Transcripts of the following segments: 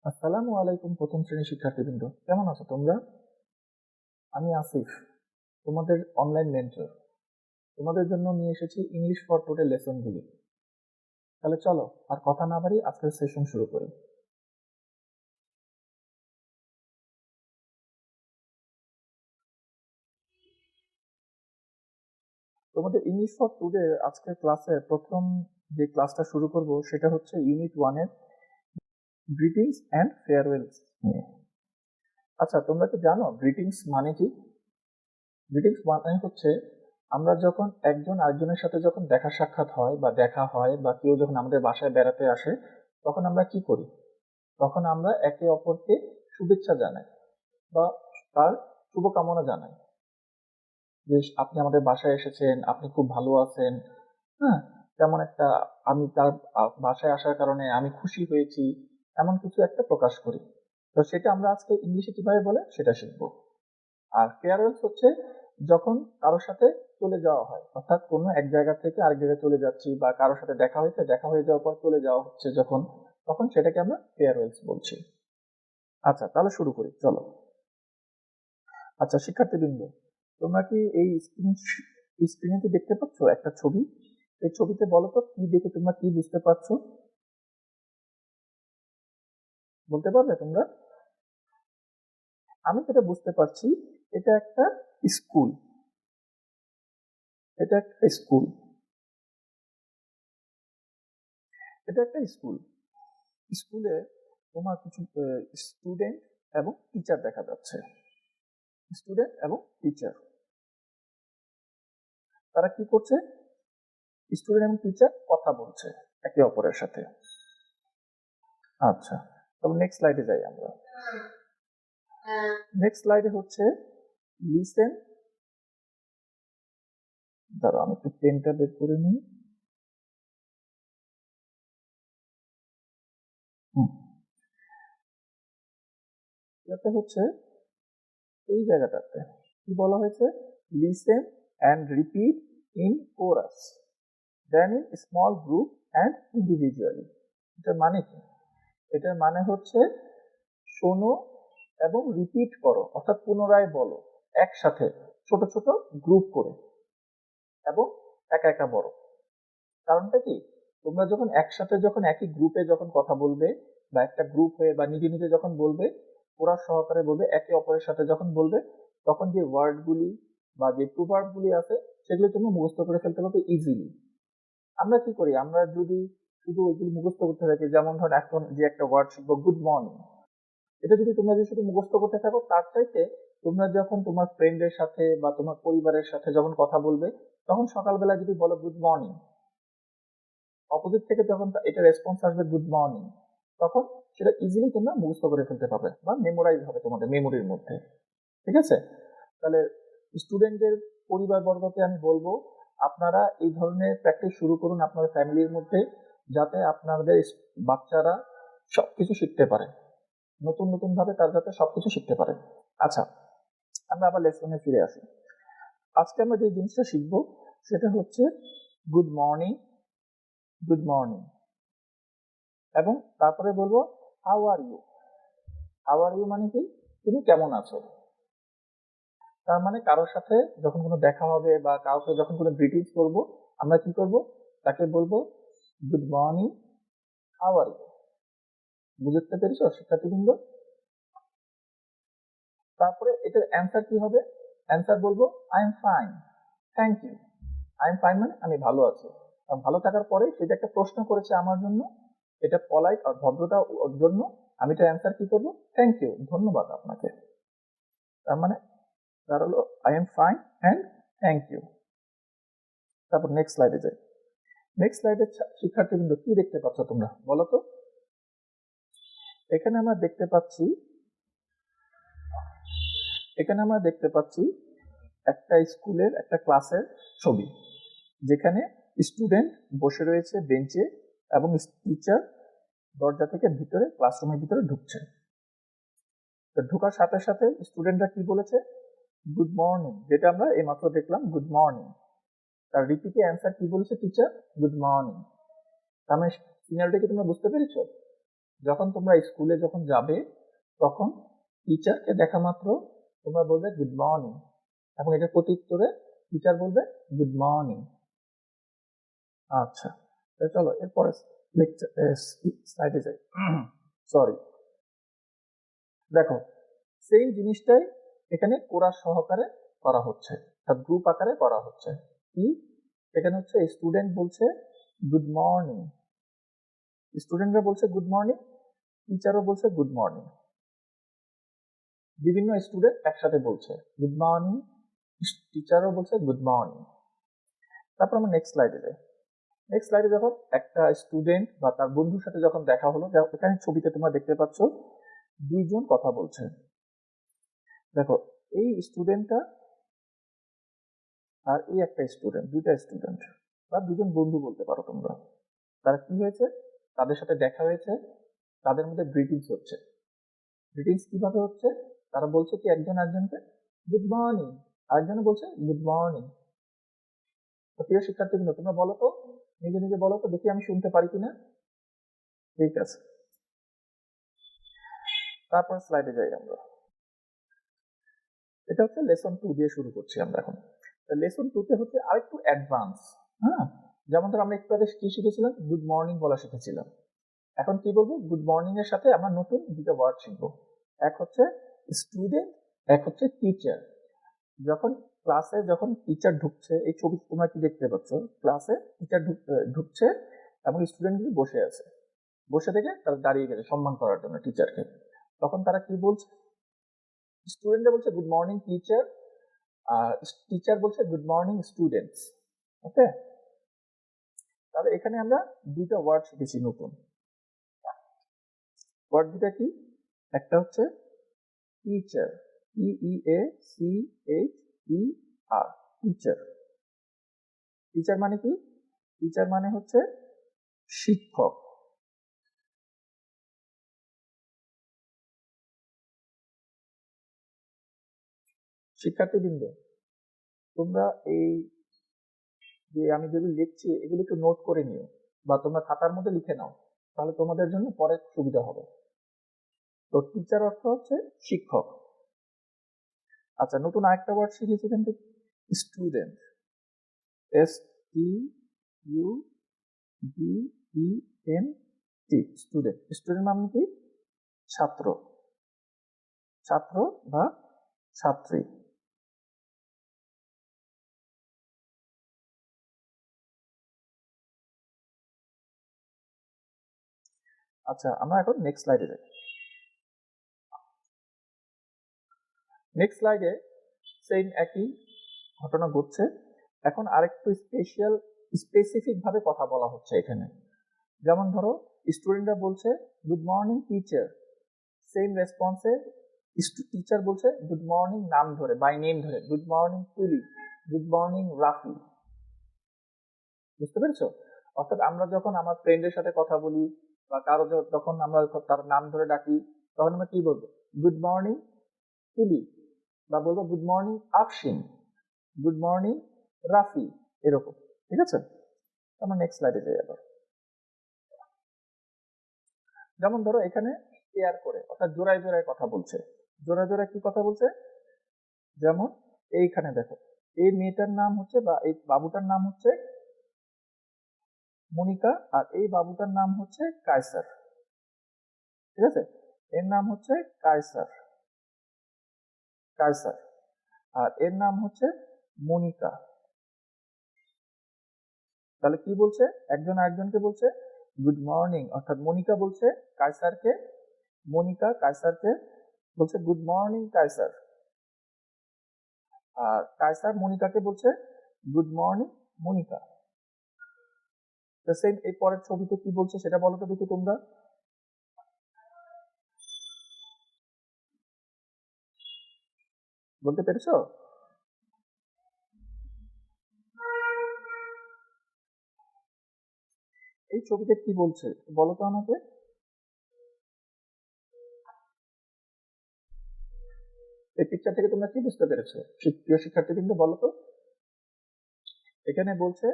আসসালামু আলাইকুম প্রথম শ্রেণীর শিক্ষার্থীবৃন্দ, কেমন আছো তোমরা? আমি আসিফ, তোমাদের অনলাইন মেন্টর। তোমাদের জন্য নিয়ে এসেছি ইংলিশ ফর টুডে লেসনগুলি। তাহলে চলো আর কথা না বাড়ি আজকের সেশন শুরু করি। তোমাদের ইংলিশ ফর টুডে আজকের ক্লাসে প্রথম যে ক্লাসটা শুরু করব সেটা হচ্ছে ইউনিট 1-এর গ্রিটিংস অ্যান্ড ফেয়ারওয়েলস নিয়ে। আচ্ছা, তোমরা কি জানো গ্রিটিংস মানে কি? গ্রিটিংস মানে হচ্ছে আমরা যখন একজন আরেকজনের সাথে যখন দেখা সাক্ষাৎ হয় বা দেখা হয় বা কেউ যখন আমাদের বাসায় বেড়াতে আসে, তখন আমরা কি করি? তখন আমরা একে অপরকে শুভেচ্ছা জানাই বা তার শুভকামনা জানাই যে আপনি আমাদের বাসায় এসেছেন, আপনি খুব ভালো আছেন। হ্যাঁ, তেমন একটা আমি তার বাসায় আসার কারণে আমি খুশি হয়েছি, এমন কিছু একটা প্রকাশ করি। তো সেটা আমরা আজকে ইংলিশে কিভাবে বলে সেটা শিখবো। আর ফেয়ারওয়েলস হচ্ছে যখন কারোর সাথে চলে যাওয়া হয়, অর্থাৎ কোনো এক জায়গা থেকে আরেক জায়গায় চলে যাচ্ছি বা কারোর সাথে দেখা হয়েছে, দেখা হয়ে যাওয়ার পর চলে যাওয়া হচ্ছে যখন, তখন সেটাকে আমরা ফেয়ারওয়েলস বলছি। আচ্ছা, তাহলে শুরু করি, চলো। আচ্ছা শিক্ষার্থীবৃন্দ, তোমরা কি এই স্ক্রিনে কি দেখতে পাচ্ছ একটা ছবি? এই ছবিতে বলো তো কি দেখে তোমরা কি বুঝতে পারছো? বলতে পারবে তোমরা? আমি যেটা বুঝতে পারছি, এটা একটা স্কুল। এটা একটা স্কুল। এটা একটা স্কুল। স্কুলে তোমার কিছু স্টুডেন্ট এবং টিচার দেখা যাচ্ছে। স্টুডেন্ট এবং টিচার তারা কি করছে? স্টুডেন্ট এবং টিচার কথা বলছে একে অপরের সাথে। আচ্ছা, তবে নেক্সট স্লাইডে যাই আমরা। নেক্সট স্লাইডে হচ্ছে লিসেন। দাঁড়াও, আমি একটু পেনটা বের করে নিই। এটা হচ্ছে এই জায়গাটাতে কি বলা হয়েছে? Listen and repeat in chorus, then in small group and individually. এটার মানে কি? এটার মানে হচ্ছে শোনো এবং রিপিট করো, অর্থাৎ পুনরায় বলো একসাথে, ছোট ছোট গ্রুপ করে এবং একা একা বলো। কারণটা কি? তোমরা যখন একসাথে যখন একই গ্রুপে যখন কথা বলবে বা একটা গ্রুপ হয়ে বা নিজে নিজে যখন বলবে, ওরা সহকারে বলবে, একে অপরের সাথে যখন বলবে, তখন যে ওয়ার্ড গুলি বা যে প্রভার্ব গুলি আছে সেগুলো তুমি মুখস্থ করে ফেলতে পারবে ইজিলি। আমরা কি করি? আমরা যদি শুধু ওইগুলি মুখস্থ করতে থাকি, যেমন ধর এখন যে একটা ওয়ার্ড শিখবো গুড মর্নিং, এটা যদি তোমরা যদি শুধু মুখস্থ করতে থাকো, তার চাইতে তোমরা যখন তোমার ফ্রেন্ডের সাথে বা তোমার পরিবারের সাথে যখন কথা বলবে, তখন সকালবেলা যদি বলো গুড মর্নিং, অপোজিট থেকে যখন এটা রেসপন্স আসবে গুড মর্নিং, তখন সেটা ইজিলি তোমরা মুখস্থ করে ফেলতে পারবে বা মেমোরাইজ হবে তোমাদের মেমোরির মধ্যে। ঠিক আছে? তাহলে স্টুডেন্টদের পরিবারবর্গকে আমি বলবো, আপনারা এই ধরনের প্র্যাকটিস শুরু করুন আপনাদের ফ্যামিলির মধ্যে, যাতে আপনাদের বাচ্চারা সবকিছু শিখতে পারে, নতুন নতুন ভাবে তার যাতে সবকিছু শিখতে পারে। আচ্ছা, আমরা আবার লেসনে ফিরে আসি। আজকে আমরা যে জিনিসটা শিখবো সেটা হচ্ছে গুড মর্নিং, গুড মর্নিং, এবং তারপরে বলবো how are you. How are you মানে কি? তুমি কেমন আছো? তার মানে কারোর সাথে যখন কোনো দেখা হবে বা কাউকে যখন কোনো গ্রিটিংস করবো, আমরা কি করব? তাকে বলবো good morning, how are you. বুঝতে পেরেছো শিক্ষার্থীবৃন্দ? তারপরে এটার অ্যান্সার কি হবে? অ্যান্সার বলবো I am fine, thank you. I am fine মানে আমি ভালো আছি। ভালো থাকার পরে সেটা একটা প্রশ্ন করেছে আমার জন্য, এটা পলাইট আর ভদ্রতা ওর জন্য, আমি এটা অ্যান্সার কি করবো? থ্যাংক ইউ, ধন্যবাদ আপনাকে। তার মানে তার হলো I am fine and thank you. তারপর নেক্সট স্লাইডে যাই। নেক্সট স্লাইডে শিক্ষার্থীবৃন্দ কি দেখতে পাচ্ছ তোমরা বলো তো? এখানে আমরা দেখতে পাচ্ছি, একটা স্কুলের একটা ক্লাসের ছবি, যেখানে স্টুডেন্ট বসে রয়েছে বেঞ্চে এবং টিচার দরজা থেকে ভিতরে ক্লাসরুমের ভিতরে ঢুকছে। তো ঢোকার সাথে সাথে স্টুডেন্টরা কি বলেছে? গুড মর্নিং, যেটা আমরা এইমাত্র দেখলাম গুড মর্নিং। তার রিপিটে অ্যান্সার কি বলেছে টিচার? Good morning. তার মানে সিনারিটা কি তোমরা বুঝতে পেরেছো? যখন তোমরা স্কুলে যখন যাবে তখন টিচারকে দেখা মাত্র তোমরা বলবে গুড মর্নিং, এবং এটার প্রত্যুত্তরে টিচার বলবে গুড মর্নিং। আচ্ছা, চলো এরপরে স্লাইডে যাই। সরি, দেখো সেম জিনিসটাই এখানে কোরাস সহকারে করা হচ্ছে, গ্রুপ আকারে করা হচ্ছে। কি এখানে হচ্ছে স্টুডেন্ট বলছে গুড মর্নিং, স্টুডেন্টরা বলছে গুড মর্নিং, টিচারও বলছে গুড মর্নিং, বিভিন্ন স্টুডেন্ট একসাথে বলছে গুড মর্নিং, টিচারও বলছে গুড মর্নিং। তারপর আমরা নেক্সট স্লাইডে যাই। নেক্সট স্লাইডে যখন একটা স্টুডেন্ট বা তার বন্ধুর সাথে যখন দেখা হলো, এখানে ছবিতে তোমরা দেখতে পাচ্ছ দুইজন কথা বলছে। দেখো এই স্টুডেন্টটা আর এই একটা স্টুডেন্ট, দুইটা স্টুডেন্ট বা দুজন বন্ধু বলতে পারো তোমরা। তারা কি হয়েছে, তাদের সাথে দেখা হয়েছে, তাদের মধ্যে গ্রিটিংস হচ্ছে। গ্রিটিংস কিভাবে হচ্ছে, তারা বলছে কি একজন একজনকে গুড মর্নিং, আরেকজন বলছে গুড মর্নিং। প্রিয় শিক্ষার্থীবৃন্দ তোমরা বলো তো, নিজে নিজে বলো তো দেখি আমি শুনতে পারি কিনা। ঠিক আছে, তারপর স্লাইডে যাই আমরা। এটা হচ্ছে লেসন 2 দিয়ে শুরু করছি আমরা এখন। লেসন 2 তে হচ্ছে আরেকটু অ্যাডভান্স। হ্যাঁ, যেমন ধর আমরা একটু আগে কি শিখেছিলাম, গুড মর্নিং বলা শিখেছিলাম। এখন কি বলবো, গুড মর্নিং এর সাথে আমরা নতুন দুটো ওয়ার্ড শিখবো। এক হচ্ছে স্টুডেন্ট, এক হচ্ছে টিচার। যখন ক্লাসে যখন টিচার ঢুকছে, এই ছবি তোমরা কি দেখতে পাচ্ছ, ক্লাসে টিচার ঢুকছে এবং স্টুডেন্টগুলি বসে আছে, বসে থেকে তারা দাঁড়িয়ে গেছে সম্মান করার জন্য টিচারকে। তখন তারা কি বলছে, স্টুডেন্টরা বলছে গুড মর্নিং টিচার, আর টিচার বলছে গুড মর্নিং স্টুডেন্টস। ওকে, তাহলে এখানে আমরা দুইটা ওয়ার্ড শিখেছি নতুন। ওয়ার্ড দুটা কি, একটা হচ্ছে টিচার, TEACHER, টিচার। টিচার মানে কি, টিচার মানে হচ্ছে শিক্ষক। শিক্ষার্থীবৃন্দ তোমরা এই যে আমি যেগুলো লিখছি এগুলো একটু নোট করে নিও বা তোমরা খাতার মধ্যে লিখে নাও, তাহলে তোমাদের জন্য পরে সুবিধা হবে। তো টিচার অর্থ হচ্ছে শিক্ষক। আচ্ছা, নতুন আরেকটা ওয়ার্ড শিখেছি কিন্তু স্টুডেন্ট, STUDENT, স্টুডেন্ট। স্টুডেন্ট মানে কি, ছাত্র, ছাত্র বা ছাত্রী। আচ্ছা, আমরা এখন নেক্সট স্লাইডে যাই। নেক্সট স্লাইডে সেম একই ঘটনা ঘটছে, এখন আরেকটু স্পেসিফিক ভাবে কথা বলা হচ্ছে এখানে। যেমন ধরো স্টুডেন্টরা বলছে গুড মর্নিং টিচার, সেম রেসপন্সে টিচার বলছে গুড মর্নিং নাম ধরে, বাই নেম ধরে, good morning Tuli, good morning Rafi. বুঝতে পেরেছো? অর্থাৎ আমরা যখন আমার ফ্রেন্ডের সাথে কথা বলি বা কারো যখন আমরা তার নাম ধরে ডাকি, তখন আমরা কি বলবো, গুড মর্নিং তুলি, বা বলবো good morning Afsin, good morning Rafi, এরকম। ঠিক আছে, আমরা নেক্সট স্লাইডে যাই আবার। যেমন ধরো এখানে পেয়ার করে অর্থাৎ জোড়ায় জোড়ায় কথা বলছে। জোড়ায় জোড়ায় কি কথা বলছে, যেমন এইখানে দেখো এই মেয়েটার নাম হচ্ছে বা এই বাবুটার নাম হচ্ছে মনিকা, আর এই বাবুটার নাম হচ্ছে কায়সার। ঠিক আছে, এর নাম হচ্ছে কায়সার, কায়সার, আর এর নাম হচ্ছে মনিকা। তাহলে কি বলছে, একজন আরেকজনকে বলছে গুড মর্নিং, অর্থাৎ মনিকা বলছে কায়সারকে, মনিকা কায়সারকে বলছে গুড মর্নিং কায়সার, আর কায়সার মনিকাকে বলছে গুড মর্নিং মনিকা। সেম এই পরের ছবিতে কি বলছে সেটা বলো তো দেখি তোমরা। বলতে পেরেছো? এই ছবিতে কি বলছে বলো তো আমাকে। এই পিকচার থেকে তোমরা কি বুঝতে পেরেছো প্রিয় শিক্ষার্থীবৃন্দ বলো তো। এখানে বলছে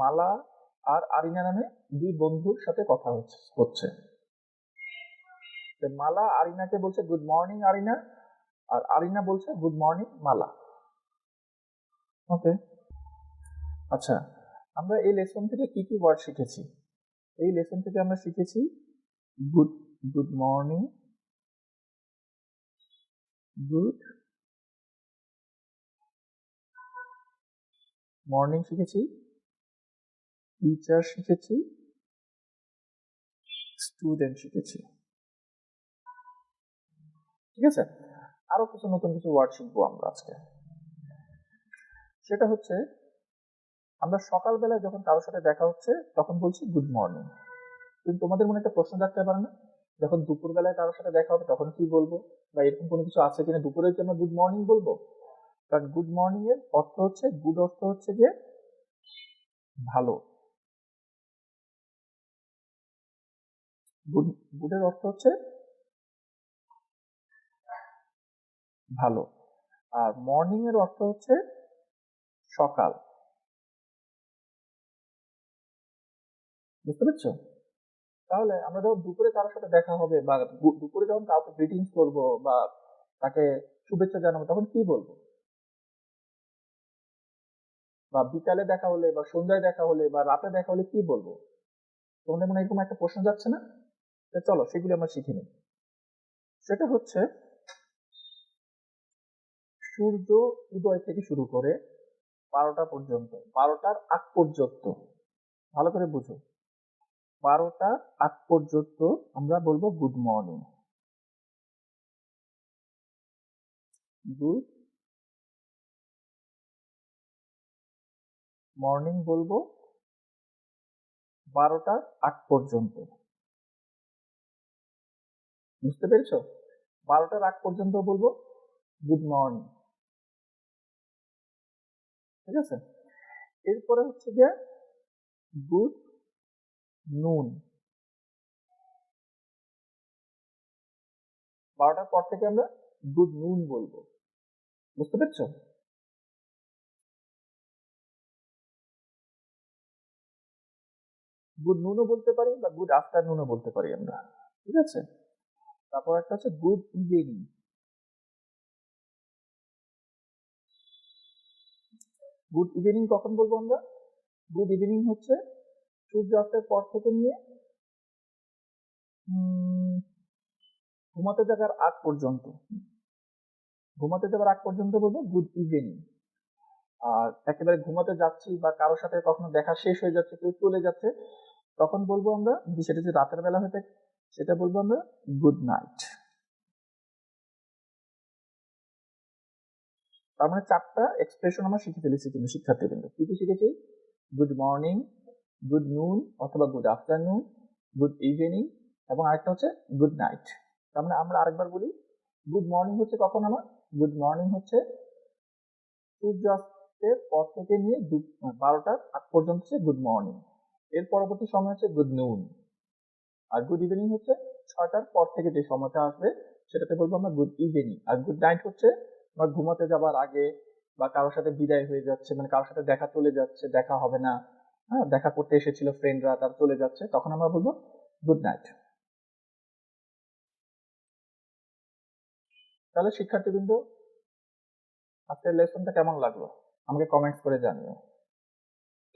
মালা আর আরিনা নামে দুই বন্ধুর সাথে কথা হচ্ছে। মালা আরিনাকে বলছে গুড মর্নিং আরিনা, আর আরিনা বলছে গুড মর্নিং মালা। ওকে, আচ্ছা, আমরা এই লেসন থেকে কি কি ওয়ার্ড শিখেছি? এই লেসন থেকে আমরা শিখেছি গুড মর্নিং, গুড মর্নিং শিখেছি, টিচার শিখেছি, স্টুডেন্ট শিখেছি। ঠিক আছে, আরো কিছু নতুন কিছু ওয়ার্ড শিখবো আমরা আজকে। সেটা হচ্ছে আমরা সকালবেলায় যখন কারোর সাথে দেখা হচ্ছে তখন বলছি গুড মর্নিং, কিন্তু তোমাদের মনে একটা প্রশ্ন থাকতে পারে না, যখন দুপুরবেলায় কারোর সাথে দেখা হবে তখন কি বলবো, বা এরকম কোনো কিছু আছে কিনা দুপুরে কি আমরা গুড মর্নিং বলবো? কারণ গুড মর্নিং এর অর্থ হচ্ছে, গুড অর্থ হচ্ছে যে ভালো, গুডের অর্থ হচ্ছে ভালো, আর মর্নিং এর অর্থ হচ্ছে সকাল। বুঝতে পারছো? তাহলে আমরা যখন দুপুরে কারোর সাথে দেখা হবে বা দুপুরে যখন কাউকে গ্রিটিংস করবো বা তাকে শুভেচ্ছা জানাবো তখন কি বলবো? বা বিকালে দেখা হলে বা সন্ধ্যায় দেখা হলে বা রাতে দেখা হলে কি বলবো? তোমাদের মনে এরকম একটা প্রশ্ন যাচ্ছে না? চলো সেগুলি আমরা শিখে নিই। সেটা হচ্ছে সূর্য উদয় থেকে শুরু করে 12টা পর্যন্ত, 12টার আগ পর্যন্ত, ভালো করে বুঝো, 12টার আগ পর্যন্ত আমরা বলবো গুড মর্নিং। গুড মর্নিং বলবো 12টার আগ পর্যন্ত। বুঝতে পেরেছো? 12টার আগ পর্যন্ত বলবো গুড মর্নিং। ঠিক আছে, এরপরে হচ্ছে যে গুড নুন। 12টার পর থেকে আমরা গুড নুন বলবো। বুঝতে পেরেছো? গুড নুনও বলতে পারি বা গুড আফটারনুনও বলতে পারি আমরা। ঠিক আছে, তারপর একটা হচ্ছে গুড ইভিনিং। গুড ইভিনিং কখন বলবো আমরা? গুড ইভিনিং হচ্ছে সূর্যাস্তের পর থেকে নিয়ে ঘুমাতে যাওয়ার আগ পর্যন্ত, ঘুমাতে যাওয়ার আগ পর্যন্ত বলবো গুড ইভিনিং। আর একেবারে ঘুমাতে যাচ্ছি বা কারোর সাথে কখনো দেখা শেষ হয়ে যাচ্ছে, কেউ চলে যাচ্ছে, তখন বলবো আমরা, সেটা যদি রাতের বেলা হয়ে থাকে সেটা বলবো আমরা গুড নাইট। তার মানে 4টা এক্সপ্রেশন আমরা শিখে ফেলেছি কিন্তু শিক্ষার্থীবৃন্দ। কি কি শিখেছি? গুড মর্নিং, গুড নুন অথবা গুড আফটারনুন, গুড ইভিনিং এবং আরেকটা হচ্ছে গুড নাইট। তার মানে আমরা আরেকবার বলি, গুড মর্নিং হচ্ছে কখন আমার? গুড মর্নিং হচ্ছে সূর্যাস্তের পর থেকে নিয়ে 12টার আগ পর্যন্ত হচ্ছে গুড মর্নিং। এর পরবর্তী সময় হচ্ছে গুড নুন। আর গুড ইভিনিং হচ্ছে 6টার পর থেকে যে সময়টা আসবে সেটাতে বলবো আমরা গুড ইভিনিং। আর গুড নাইট হচ্ছে আমার ঘুমাতে যাবার আগে বা কারোর সাথে বিদায় হয়ে যাচ্ছে, মানে কারোর সাথে দেখা চলে যাচ্ছে, দেখা হবে না, হ্যাঁ, দেখা করতে এসেছিল ফ্রেন্ডরা, তার চলে যাচ্ছে, তখন আমরা বলবো গুড নাইট। তাহলে শিক্ষার্থীবৃন্দ, আজকের লেসনটা কেমন লাগলো আমাকে কমেন্টস করে জানিও।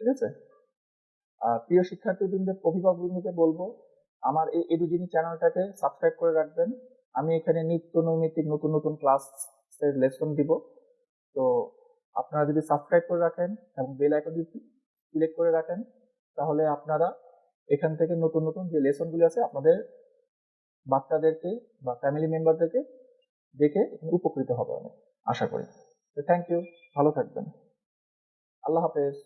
ঠিক আছে, প্রিয় শিক্ষার্থীবৃন্দের অভিভাবকবৃন্দকে বলবো আমার এই এডুজিনি চ্যানেলটাকে সাবস্ক্রাইব করে রাখবেন। আমি এখানে নিত্য নৈমিত্তিক নতুন নতুন ক্লাসের লেসন দিব। তো আপনারা যদি সাবস্ক্রাইব করে রাখেন এবং বেল আইকন যদি সিলেক্ট করে রাখেন তাহলে আপনারা এখান থেকে নতুন নতুন যে লেসনগুলি আছে আপনাদের বাচ্চাদেরকে বা ফ্যামিলি মেম্বারদেরকে দেখে উপকৃত হবে অনেক, আশা করি। তো থ্যাংক ইউ, ভালো থাকবেন, আল্লাহ হাফেজ।